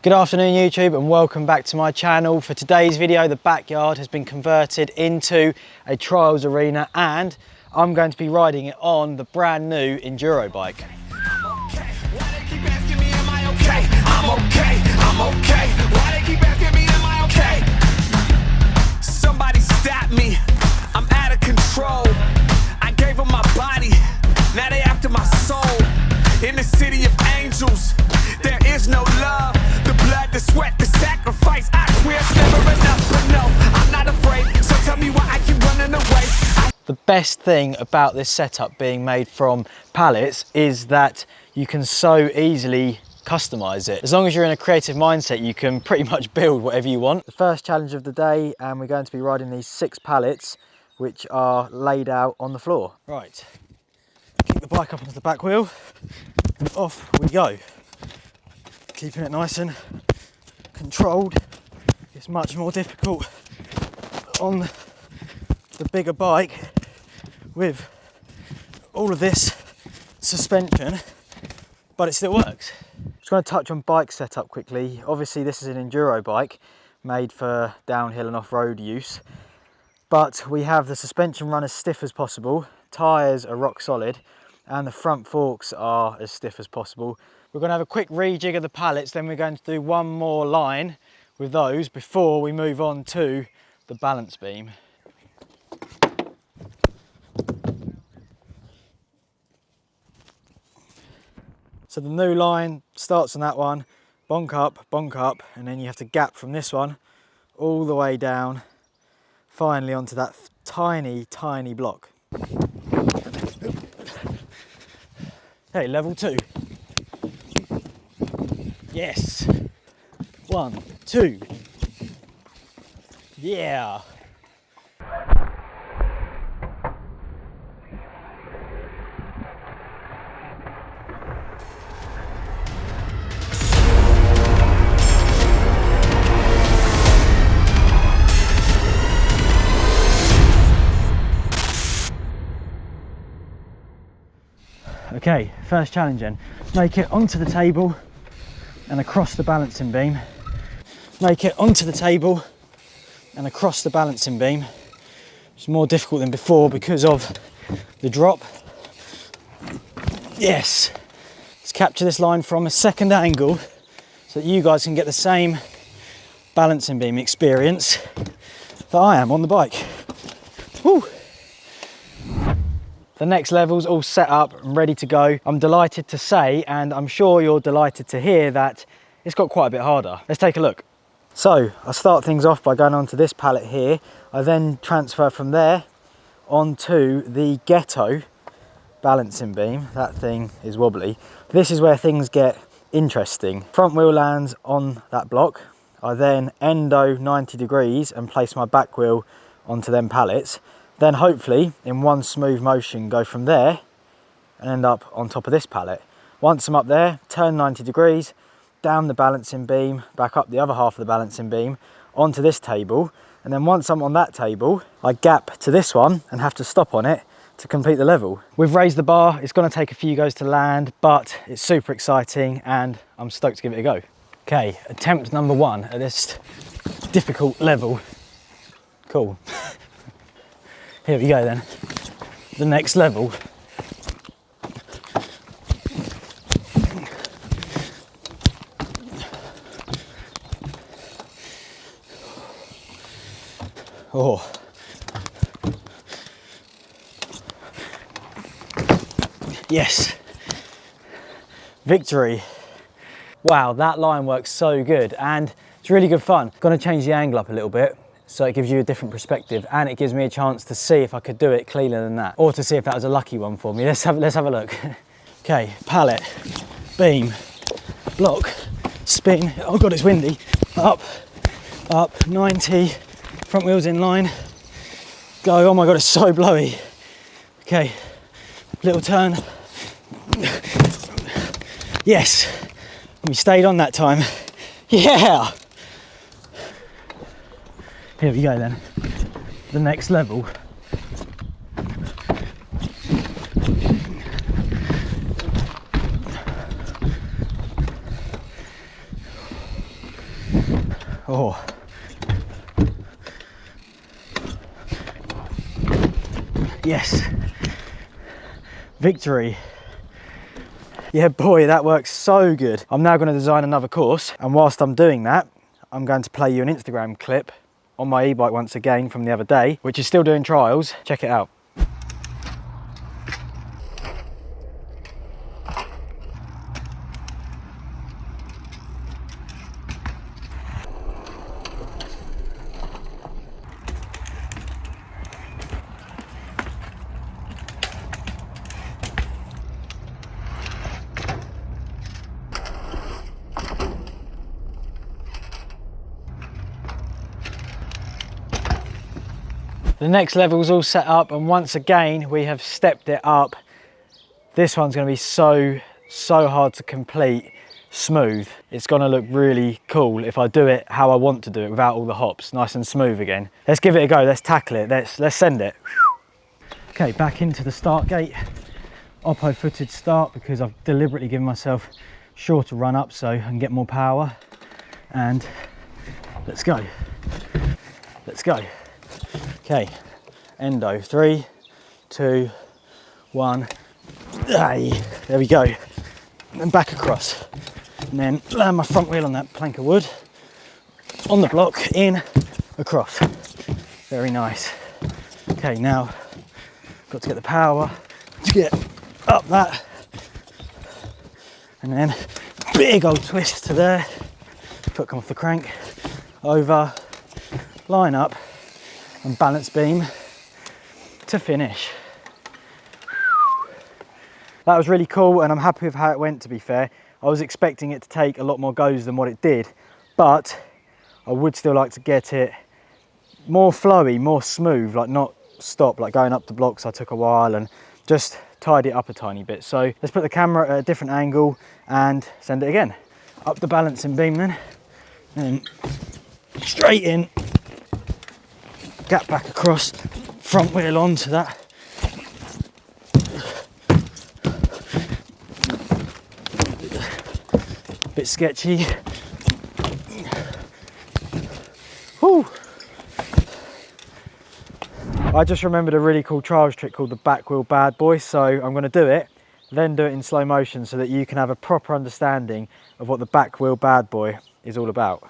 Good afternoon YouTube and welcome back to my channel. For today's video, the backyard has been converted into a trials arena and I'm going to be riding it on the brand new Enduro bike. Somebody stop me, I'm out of control. I gave them my body, now they after my soul. In the city of angels, there is no love. The blood, the sweat, the sacrifice, I swear it's never enough. But no, I'm not afraid, so tell me why I keep running away. The best thing about this setup being made from pallets is that you can so easily customize it. As long as you're in a creative mindset, you can pretty much build whatever you want. The first challenge of the day, and we're going to be riding these 6 pallets which are laid out on the floor. Right, keep the bike up onto the back wheel and off we go. Keeping it nice and controlled. It's much more difficult on the bigger bike with all of this suspension, but it still works. Just going to touch on bike setup quickly. Obviously this is an enduro bike made for downhill and off-road use, but we have the suspension run as stiff as possible, tyres are rock solid, and the front forks are as stiff as possible. We're going to have a quick rejig of the pallets, then we're going to do one more line with those before we move on to the balance beam. So the new line starts on that one, bonk up, and then you have to gap from this one all the way down, finally onto that tiny block. Hey, level 2. Yes. 1, 2. Yeah. Okay, first challenge then. Make it onto the table and across the balancing beam. Make it onto the table and across the balancing beam. It's more difficult than before because of the drop. Yes. Let's capture this line from a second angle so that you guys can get the same balancing beam experience that I am on the bike. Woo. The next level's all set up and ready to go. I'm delighted to say, and I'm sure you're delighted to hear, that it's got quite a bit harder. Let's take a look. So I start things off by going onto this pallet here. I then transfer from there onto the Ghetto balancing beam. That thing is wobbly. This is where things get interesting. Front wheel lands on that block. I then endo 90 degrees and place my back wheel onto them pallets. Then hopefully in one smooth motion go from there and end up on top of this pallet. Once I'm up there, turn 90 degrees, down the balancing beam, back up the other half of the balancing beam, onto this table. And then once I'm on that table, I gap to this one and have to stop on it to complete the level. We've raised the bar. It's going to take a few goes to land, but it's super exciting and I'm stoked to give it a go. Okay, attempt number 1 at this difficult level. Cool. Here we go then, the next level. Oh. Yes. Victory. Wow, that line works so good and it's really good fun. Gonna change the angle up a little bit, so it gives you a different perspective and it gives me a chance to see if I could do it cleaner than that, or to see if that was a lucky one for me. Let's have a look. Okay, pallet, beam, block, spin. Oh God, it's windy. Up, 90, front wheels in line. Go, oh my God, it's so blowy. Okay, little turn. Yes, we stayed on that time. Yeah. Here we go then, the next level. Oh. Yes. Victory. Yeah, boy, that works so good. I'm now going to design another course, and whilst I'm doing that, I'm going to play you an Instagram clip on my e-bike once again from the other day, which is still doing trials. Check it out. The next level's all set up, and once again we have stepped it up. This one's going to be so hard to complete smooth. It's going to look really cool if I do it how I want to do it, without all the hops, nice and smooth again. Let's give it a go, let's tackle it, let's send it. Okay, back into the start gate. Oppo footed start, because I've deliberately given myself shorter run up so I can get more power. And let's go. Let's go. Okay, endo, 3, 2, 1, hey, there we go. And then back across. And then land my front wheel on that plank of wood, on the block, in, across. Very nice. Okay, now got to get the power to get up that. And then big old twist to there. Foot come off the crank, over, line up, and balance beam to finish. That was really cool, and I'm happy with how it went, to be fair. I was expecting it to take a lot more goes than what it did, but I would still like to get it more flowy, more smooth, like not stop, like going up the blocks I took a while, and just tidy it up a tiny bit. So let's put the camera at a different angle and send it again. Up the balancing beam then, and straight in, gap back across, front wheel onto that. Bit sketchy. Whew. I just remembered a really cool trials trick called the back wheel bad boy, so I'm going to do it, then do it in slow motion so that you can have a proper understanding of what the back wheel bad boy is all about.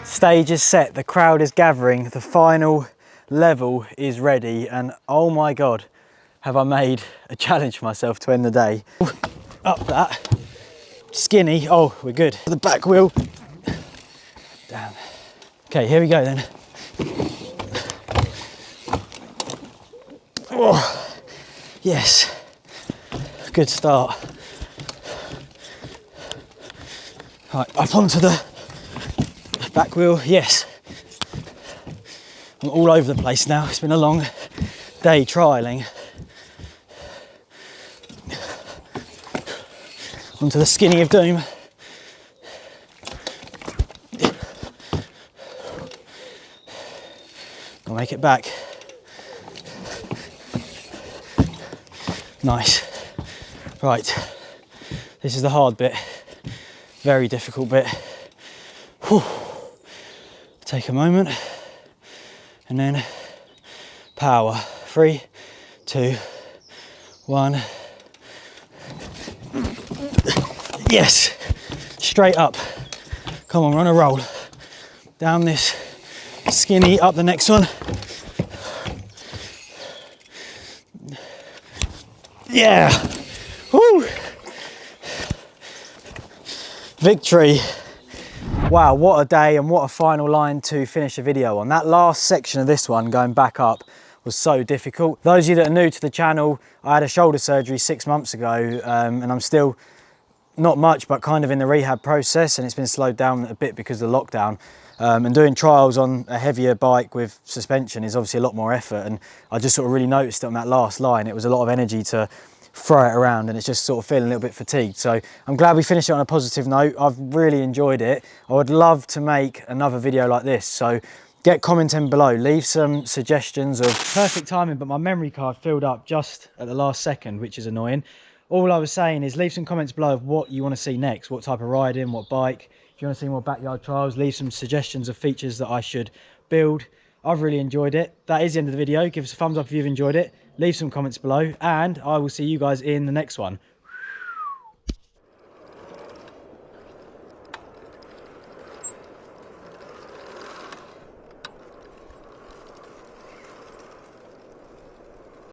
Stage is set, the crowd is gathering, the final level is ready, and oh my god, have I made a challenge for myself to end the day. Up that, skinny, oh we're good. The back wheel, down. Okay, here we go then. Oh, yes, good start. Right, up onto the back wheel, yes. I'm all over the place now. It's been a long day trialling. Onto the skinny of doom. I'll make it back. Nice. Right, this is the hard bit. Very difficult bit. Whew. Take a moment and then power. 3, 2, 1. Yes, straight up. Come on, we're on a roll. Down this skinny, up the next one. Yeah. Woo. Victory. Wow, what a day and what a final line to finish a video on. That last section of this one, going back up, was so difficult. Those of you that are new to the channel, I had a shoulder surgery 6 months ago, and I'm still not much, but kind of in the rehab process, and it's been slowed down a bit because of the lockdown. And doing trials on a heavier bike with suspension is obviously a lot more effort, and I just sort of really noticed it on that last line. It was a lot of energy to throw it around, and it's just sort of feeling a little bit fatigued. So I'm glad we finished it on a positive note. I've really enjoyed it. I would love to make another video like this, so get commenting below, leave some suggestions of perfect timing, but my memory card filled up just at the last second, which is annoying. All I was saying is leave some comments below of what you want to see next, what type of riding, what bike. If you want to see more backyard trials, leave some suggestions of features that I should build. I've really enjoyed it. That is the end of the video. Give us a thumbs up if you've enjoyed it. Leave some comments below, and I will see you guys in the next one.